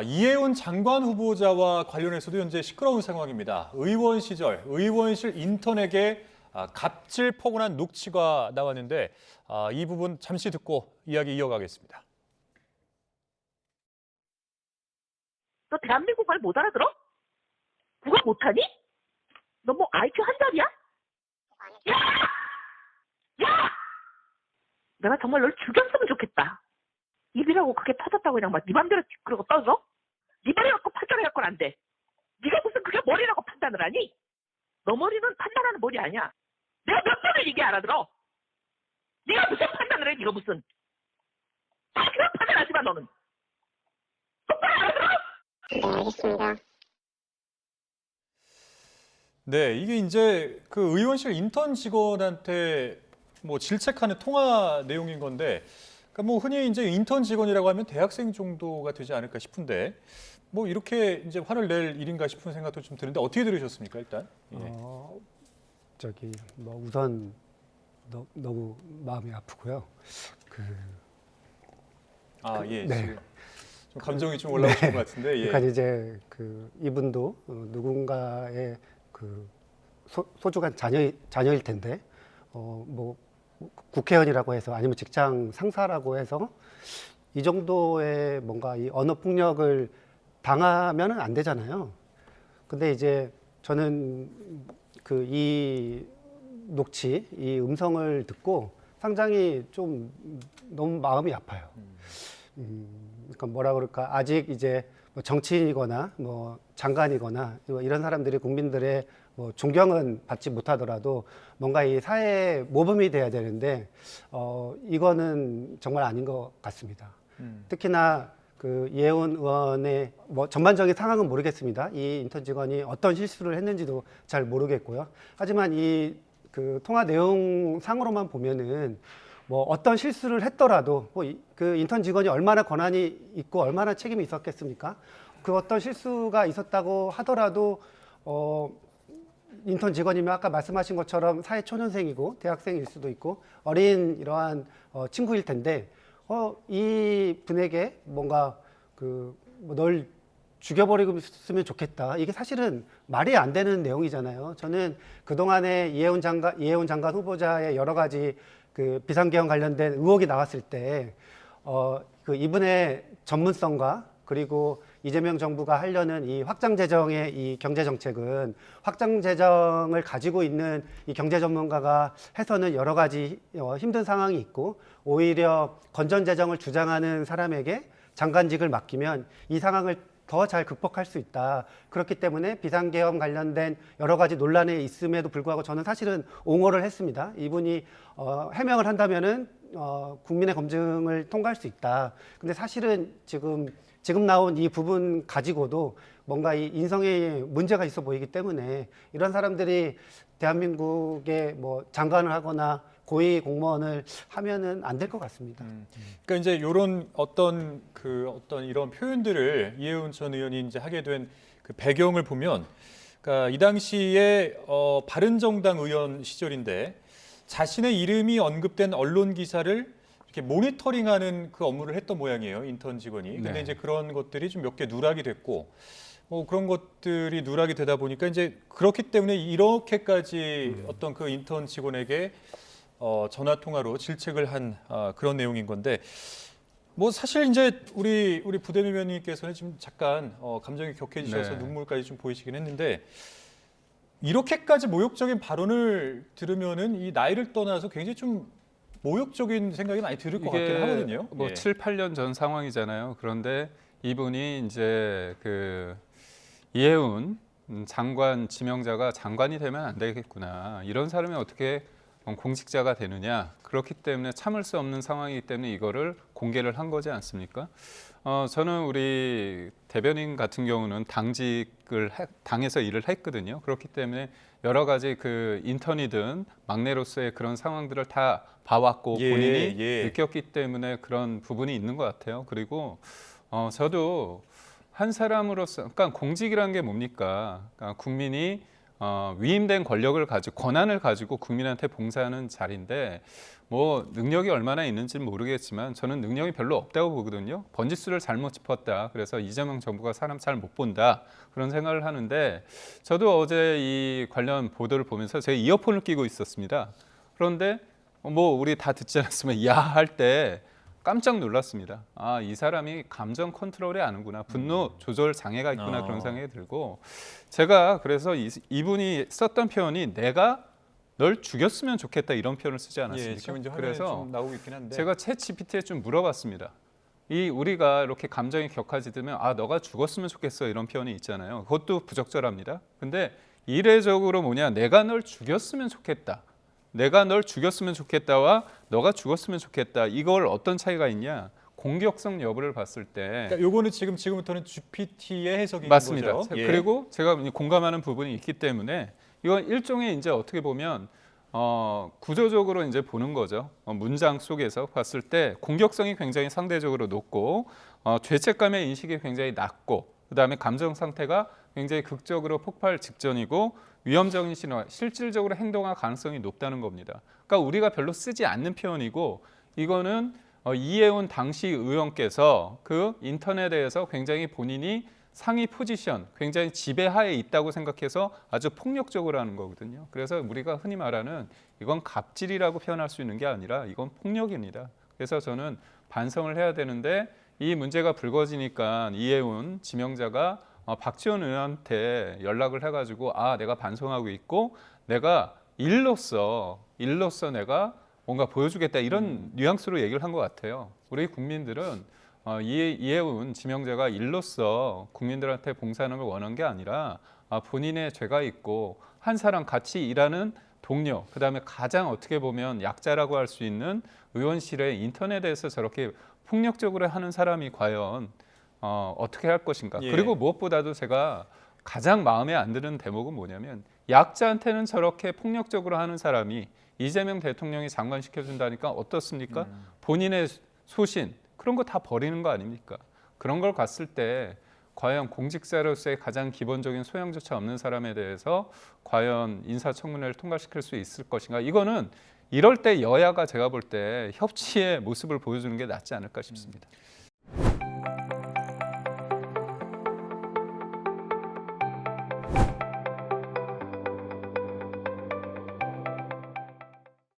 이해운 장관 후보자와 관련해서도 현재 시끄러운 상황입니다. 의원 시절 의원실 인턴에게 갑질 폭언한 녹취가 나왔는데 이 부분 잠시 듣고 이야기 이어가겠습니다. 너 대한민국 말 못 알아들어? 국어 못하니? 너 뭐 IQ 한 자리야? 야! 야! 내가 정말 널 죽였으면 좋겠다. 입이라고 그게 터졌다고 그냥 막 네 맘대로 그러고 떠서? 네 머리 갖고 판단해갖고 안 돼. 네가 무슨 그게 머리라고 판단을 하니? 너 머리는 판단하는 머리 아니야. 내가 몇 번을 얘기 알아들어? 네가 무슨 판단을 해? 네가 무슨? 그냥 판단하지 마 너는. 똑바로 알아들어? 네, 알겠습니다. 네, 이게 이제 그 의원실 인턴 직원한테 뭐 질책하는 통화 내용인 건데, 그러니까 뭐 흔히 이제 인턴 직원이라고 하면 대학생 정도가 되지 않을까 싶은데, 뭐 이렇게 이제 화를 낼 일인가 싶은 생각도 좀 드는데 어떻게 들으셨습니까, 일단? 예. 뭐 우선 너무 마음이 아프고요. 예, 네. 지금 좀 감정이 좀 올라오신 것 같은데, 예. 그러니까 이제 이분도 누군가의 소중한 자녀일 텐데, 뭐 국회의원이라고 해서 아니면 직장 상사라고 해서 이 정도의 뭔가 이 언어 폭력을 당하면은 안 되잖아요. 근데 이제 저는 이 녹취, 이 음성을 듣고 상당히 좀 너무 마음이 아파요. 그러니까 뭐라 그럴까, 아직 이제 뭐 정치인이거나 뭐 장관이거나 이런 사람들이 국민들의 뭐 존경은 받지 못하더라도 뭔가 이 사회의 모범이 돼야 되는데 이거는 정말 아닌 것 같습니다. 특히나 이해운 의원의 뭐 전반적인 상황은 모르겠습니다. 이 인턴 직원이 어떤 실수를 했는지도 잘 모르겠고요. 하지만 통화 내용 상으로만 보면은 뭐 어떤 실수를 했더라도 그 인턴 직원이 얼마나 권한이 있고 얼마나 책임이 있었겠습니까? 그 어떤 실수가 있었다고 하더라도 인턴 직원이면 아까 말씀하신 것처럼 사회 초년생이고 대학생일 수도 있고 어린 이러한 친구일 텐데 이 분에게 뭔가 널 죽여버리고 있으면 좋겠다. 이게 사실은 말이 안 되는 내용이잖아요. 저는 그동안에 이해운 장관 후보자의 여러 가지 비상계엄 관련된 의혹이 나왔을 때 이분의 전문성과 그리고 이재명 정부가 하려는 이 확장 재정의 이 경제 정책은 확장 재정을 가지고 있는 이 경제 전문가가 해서는 여러 가지 힘든 상황이 있고 오히려 건전 재정을 주장하는 사람에게 장관직을 맡기면 이 상황을 더 잘 극복할 수 있다. 그렇기 때문에 비상계엄 관련된 여러 가지 논란이 있음에도 불구하고 저는 사실은 옹호를 했습니다. 이분이 해명을 한다면은 국민의 검증을 통과할 수 있다. 근데 사실은 지금 나온 이 부분 가지고도 뭔가 이 인성에 문제가 있어 보이기 때문에 이런 사람들이 대한민국에 뭐 장관을 하거나 고위 공무원을 하면은 안 될 것 같습니다. 그러니까 이제 이런 어떤 이런 표현들을 이해운 전 의원이 이제 하게 된 그 배경을 보면, 그러니까 이 당시에 바른정당 의원 시절인데 자신의 이름이 언급된 언론 기사를 이렇게 모니터링하는 그 업무를 했던 모양이에요, 인턴 직원이. 근데 네. 이제 그런 것들이 좀 몇 개 누락이 됐고, 그런 것들이 누락이 되다 보니까 이제 그렇기 때문에 이렇게까지 어떤 그 인턴 직원에게 전화 통화로 질책을 한 그런 내용인 건데, 뭐 사실 이제 우리 부대변 의원님께서는 지금 잠깐 감정이 격해지셔서 네. 눈물까지 좀 보이시긴 했는데, 이렇게까지 모욕적인 발언을 들으면은 이 나이를 떠나서 굉장히 좀 모욕적인 생각이 많이 들 것 같긴 하거든요. 뭐 예. 7, 8년 전 상황이잖아요. 그런데 이분이 이제 이해운 장관 지명자가 장관이 되면 안 되겠구나. 이런 사람이 어떻게 공직자가 되느냐. 그렇기 때문에 참을 수 없는 상황이기 때문에 이거를 공개를 한 거지 않습니까? 저는 우리 대변인 같은 경우는 당에서 일을 했거든요. 그렇기 때문에 여러 가지 인턴이든 막내로서의 그런 상황들을 다 봐왔고 본인이 느꼈기 때문에 그런 부분이 있는 것 같아요. 그리고 저도 한 사람으로서, 그러니까 공직이라는 게 뭡니까? 그러니까 국민이 위임된 권력을 가지고 권한을 가지고 국민한테 봉사하는 자리인데 뭐 능력이 얼마나 있는지는 모르겠지만 저는 능력이 별로 없다고 보거든요. 번지수를 잘못 짚었다. 그래서 이재명 정부가 사람 잘 못 본다. 그런 생각을 하는데 저도 어제 이 관련 보도를 보면서 제가 이어폰을 끼고 있었습니다. 그런데 뭐 우리 다 듣지 않았으면 야 할 때 깜짝 놀랐습니다. 아, 이 사람이 감정 컨트롤이 아는구나. 분노 조절 장애가 있구나. 그런 생각이 들고 제가 그래서 이분이 썼던 표현이 내가 널 죽였으면 좋겠다 이런 표현을 쓰지 않았습니까? 예, 지금 이제 화면에 그래서 좀 나오고 있긴 한데 제가 챗 GPT에 좀 물어봤습니다. 이 우리가 이렇게 감정이 격해지면 아 너가 죽었으면 좋겠어 이런 표현이 있잖아요. 그것도 부적절합니다. 근데 이례적으로 뭐냐 내가 널 죽였으면 좋겠다. 내가 널 죽였으면 좋겠다와 너가 죽었으면 좋겠다. 이걸 어떤 차이가 있냐? 공격성 여부를 봤을 때 그러니까 요거는 지금부터는 GPT의 해석인 맞습니다. 거죠. 예. 그리고 제가 공감하는 부분이 있기 때문에 이건 일종의 이제 어떻게 보면 구조적으로 이제 보는 거죠. 문장 속에서 봤을 때 공격성이 굉장히 상대적으로 높고 죄책감의 인식이 굉장히 낮고 그다음에 감정 상태가 굉장히 극적으로 폭발 직전이고 위험적인 신호, 실질적으로 행동할 가능성이 높다는 겁니다. 그러니까 우리가 별로 쓰지 않는 표현이고 이거는 이해운 당시 의원께서 그 인터넷에서 굉장히 본인이 상위 포지션, 굉장히 지배하에 있다고 생각해서 아주 폭력적으로 하는 거거든요. 그래서 우리가 흔히 말하는 이건 갑질이라고 표현할 수 있는 게 아니라 이건 폭력입니다. 그래서 저는 반성을 해야 되는데 이 문제가 불거지니까 이해운 지명자가 박지원 의원한테 연락을 해가지고 아 내가 반성하고 있고 내가 일로서 내가 뭔가 보여주겠다 이런 뉘앙스로 얘기를 한 것 같아요. 우리 국민들은 이해운 지명자가 일로서 국민들한테 봉사하는 걸 원한 게 아니라 본인의 죄가 있고 한 사람 같이 일하는 동료, 그다음에 가장 어떻게 보면 약자라고 할 수 있는 의원실의 인터넷에서 저렇게 폭력적으로 하는 사람이 과연 어떻게 할 것인가. 예. 그리고 무엇보다도 제가 가장 마음에 안 드는 대목은 뭐냐면 약자한테는 저렇게 폭력적으로 하는 사람이 이재명 대통령이 장관 시켜준다니까 어떻습니까? 본인의 소신 그런 거 다 버리는 거 아닙니까? 그런 걸 봤을 때 과연 공직자로서의 가장 기본적인 소양조차 없는 사람에 대해서 과연 인사청문회를 통과시킬 수 있을 것인가? 이거는 이럴 때 여야가 제가 볼 때 협치의 모습을 보여주는 게 낫지 않을까 싶습니다.